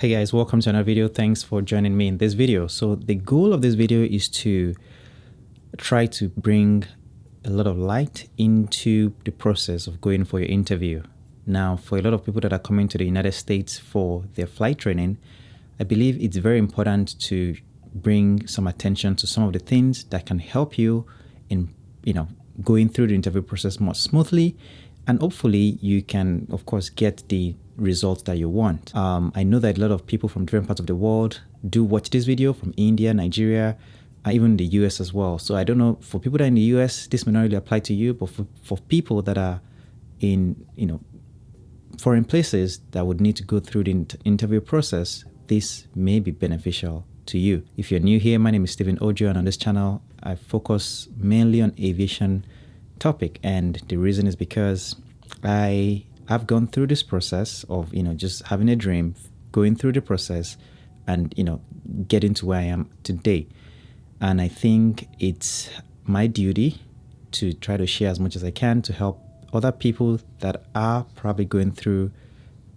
Hey guys, welcome to another video. Thanks for joining me in this video. So the goal of this video is to try to bring a lot of light into the process of going for your interview. Now, for a lot of people that are coming to the United States for their flight training, I believe it's very important to bring some attention to some of the things that can help you in, going through the interview process more smoothly, and hopefully you can, of course, get the results that you want. I know that a lot of people from different parts of the world do watch this video, from India, Nigeria, even the US as well. So I don't know, for people that are in the US, this may not really apply to you, but for people that are in, foreign places that would need to go through the interview process, this may be beneficial to you. If you're new here, my name is Stephen Ojo, and on this channel, I focus mainly on aviation topic. And the reason is because I've gone through this process of, just having a dream, going through the process and, getting to where I am today. And I think it's my duty to try to share as much as I can to help other people that are probably going through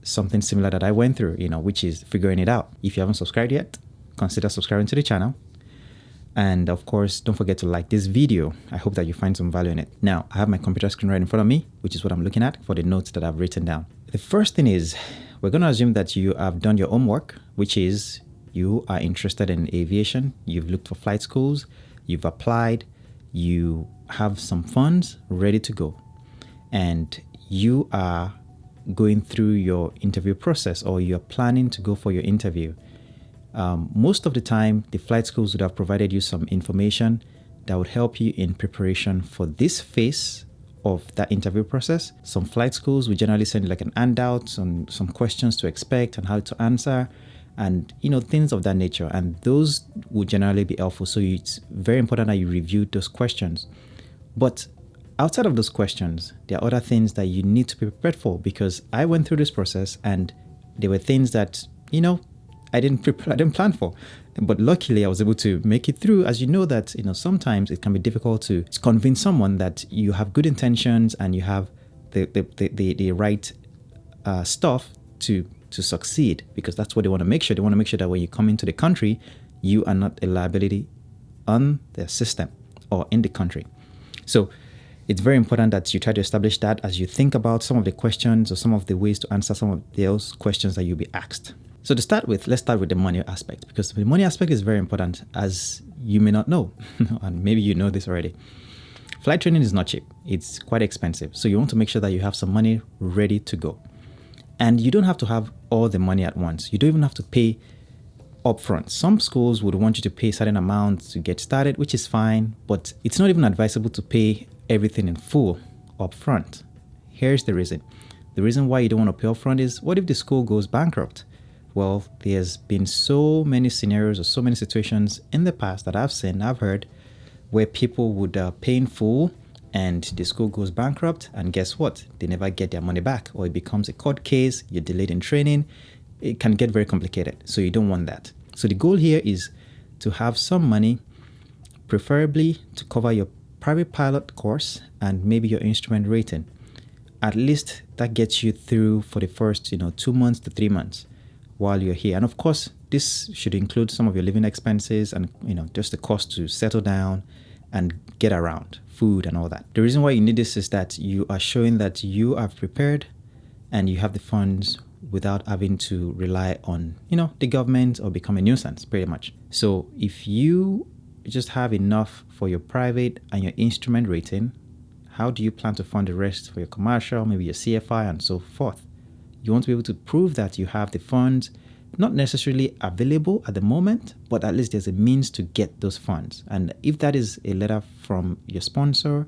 something similar that I went through, which is figuring it out. If you haven't subscribed yet, consider subscribing to the channel. And of course, don't forget to like this video. I hope that you find some value in it. Now, I have my computer screen right in front of me, which is what I'm looking at for the notes that I've written down. The first thing is, we're going to assume that you have done your homework, which is you are interested in aviation. You've looked for flight schools, you've applied, you have some funds ready to go, and you are going through your interview process, or you're planning to go for your interview. Most of the time, the flight schools would have provided you some information that would help you in preparation for this phase of that interview process. Some flight schools will generally send you like an handout on some questions to expect and how to answer, and things of that nature. And those would generally be helpful. So it's very important that you review those questions. But outside of those questions, there are other things that you need to be prepared for, because I went through this process and there were things that, I didn't plan for, but luckily I was able to make it through. As you know that, sometimes it can be difficult to convince someone that you have good intentions and you have the right stuff to succeed, because that's what they want to make sure. They want to make sure that when you come into the country, you are not a liability on their system or in the country. So it's very important that you try to establish that as you think about some of the questions or some of the ways to answer some of those questions that you'll be asked. So to start with, let's start with the money aspect, because the money aspect is very important, as you may not know, and maybe you know this already. Flight training is not cheap. It's quite expensive. So you want to make sure that you have some money ready to go. And you don't have to have all the money at once. You don't even have to pay upfront. Some schools would want you to pay a certain amount to get started, which is fine, but it's not even advisable to pay everything in full upfront. Here's the reason. The reason why you don't want to pay upfront is, what if the school goes bankrupt? Well, there's been so many scenarios or so many situations in the past that I've heard, where people would pay in full and the school goes bankrupt, and guess what? They never get their money back, or it becomes a court case, you're delayed in training. It can get very complicated, so you don't want that. So the goal here is to have some money, preferably to cover your private pilot course and maybe your instrument rating. At least that gets you through for the first 2 months to 3 months while you're here. And of course, this should include some of your living expenses and just the cost to settle down and get around, food and all that. The reason why you need this is that you are showing that you are prepared and you have the funds without having to rely on the government or become a nuisance, pretty much. So if you just have enough for your private and your instrument rating, how do you plan to fund the rest for your commercial, maybe your CFI and so forth? You want to be able to prove that you have the funds, not necessarily available at the moment, but at least there's a means to get those funds. And if that is a letter from your sponsor,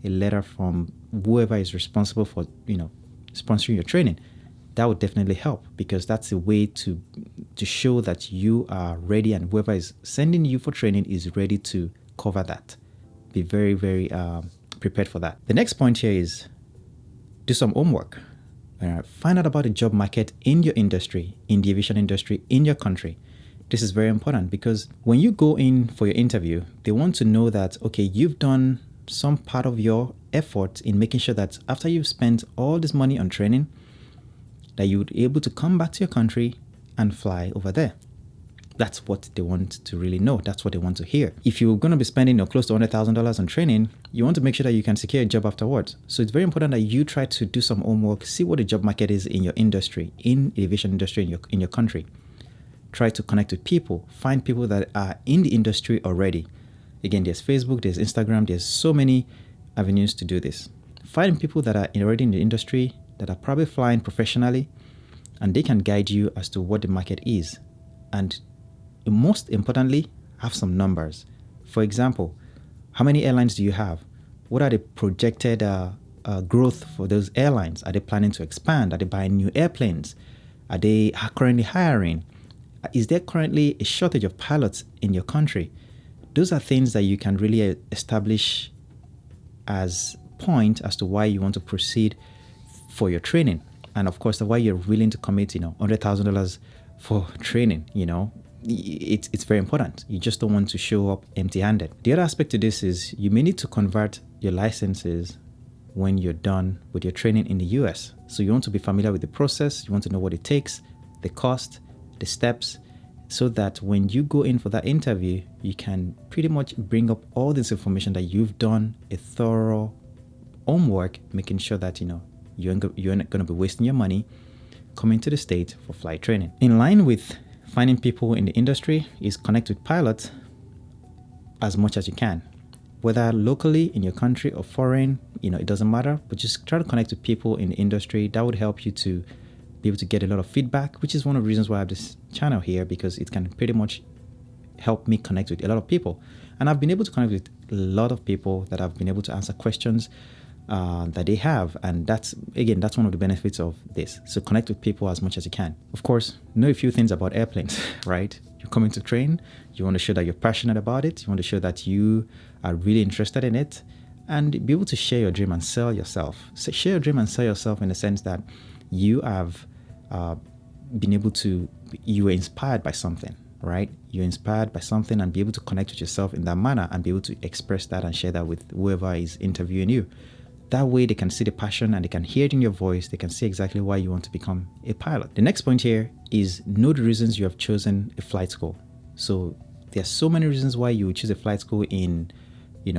a letter from whoever is responsible for, sponsoring your training, that would definitely help, because that's a way to show that you are ready and whoever is sending you for training is ready to cover that. Be very, very prepared for that. The next point here is do some homework. Find out about the job market in your industry, in the aviation industry, in your country. This is very important, because when you go in for your interview, they want to know that, okay, you've done some part of your effort in making sure that after you've spent all this money on training, that you would be able to come back to your country and fly over there. That's what they want to really know. That's what they want to hear. If you're going to be spending close to $100,000 on training, you want to make sure that you can secure a job afterwards. So it's very important that you try to do some homework, see what the job market is in your industry, in the aviation industry in your country. Try to connect with people, find people that are in the industry already. Again, there's Facebook, there's Instagram, there's so many avenues to do this. Find people that are already in the industry, that are probably flying professionally, and they can guide you as to what the market is. And most importantly, have some numbers. For example, how many airlines do you have? What are the projected growth for those airlines? Are they planning to expand? Are they buying new airplanes? Are they currently hiring? Is there currently a shortage of pilots in your country? Those are things that you can really establish as point as to why you want to proceed for your training. And of course, why you're willing to commit, $100,000 for training, it's very important. You just don't want to show up empty-handed. The other aspect to this is you may need to convert your licenses when you're done with your training in the US. So you want to be familiar with the process. You want to know what it takes, the cost, the steps, so that when you go in for that interview, you can pretty much bring up all this information that you've done a thorough homework, making sure that, you're not going to be wasting your money coming to the state for flight training. In line with finding people in the industry is connect with pilots as much as you can, whether locally in your country or foreign, it doesn't matter, but just try to connect with people in the industry. That would help you to be able to get a lot of feedback, which is one of the reasons why I have this channel here, because it can pretty much help me connect with a lot of people. And I've been able to connect with a lot of people that have been able to answer questions that they have. And that's one of the benefits of this. So connect with people as much as you can. Of course, know a few things about airplanes, right? You're coming to train. You want to show that you're passionate about it. You want to show that you are really interested in it, and be able to share your dream and sell yourself. So share your dream and sell yourself in the sense that you have been able to, you were inspired by something, right? You're inspired by something, and be able to connect with yourself in that manner and be able to express that and share that with whoever is interviewing you. That way they can see the passion and they can hear it in your voice. They can see exactly why you want to become a pilot. The next point here is know the reasons you have chosen a flight school. So there are so many reasons why you would choose a flight school in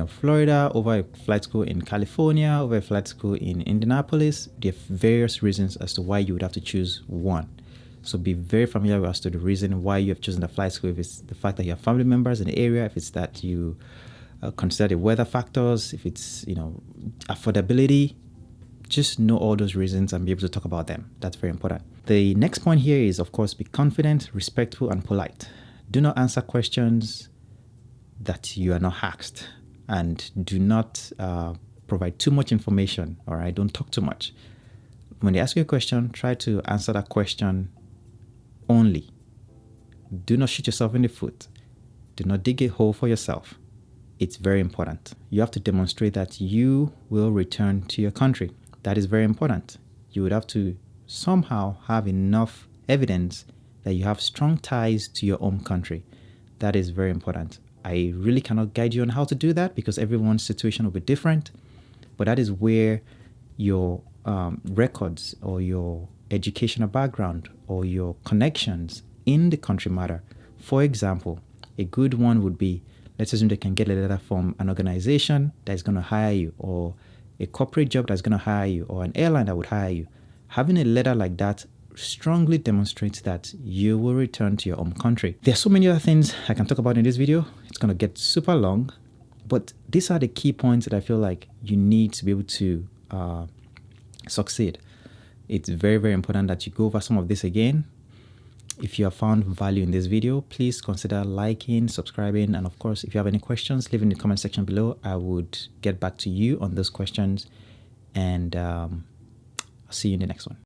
Florida over a flight school in California, over a flight school in Indianapolis. There are various reasons as to why you would have to choose one. So be very familiar as to the reason why you have chosen the flight school. If it's the fact that you have family members in the area, if it's that you consider the weather factors, if it's, affordability, just know all those reasons and be able to talk about them. That's very important. The next point here is, of course, be confident, respectful, and polite. Do not answer questions that you are not asked, and do not provide too much information. All right, don't talk too much. When they ask you a question, try to answer that question only. Do not shoot yourself in the foot. Do not dig a hole for yourself. It's very important. You have to demonstrate that you will return to your country. That is very important. You would have to somehow have enough evidence that you have strong ties to your home country. That is very important. I really cannot guide you on how to do that because everyone's situation will be different. But that is where your records or your educational background or your connections in the country matter. For example, a good one would be, let's assume they can get a letter from an organization that is going to hire you, or a corporate job that's going to hire you, or an airline that would hire you. Having a letter like that strongly demonstrates that you will return to your home country. There are so many other things I can talk about in this video. It's going to get super long, but these are the key points that I feel like you need to be able to succeed. It's very, very important that you go over some of this again. If you have found value in this video, please consider liking, subscribing, and of course, if you have any questions, leave in the comment section below. I would get back to you on those questions, and I'll see you in the next one.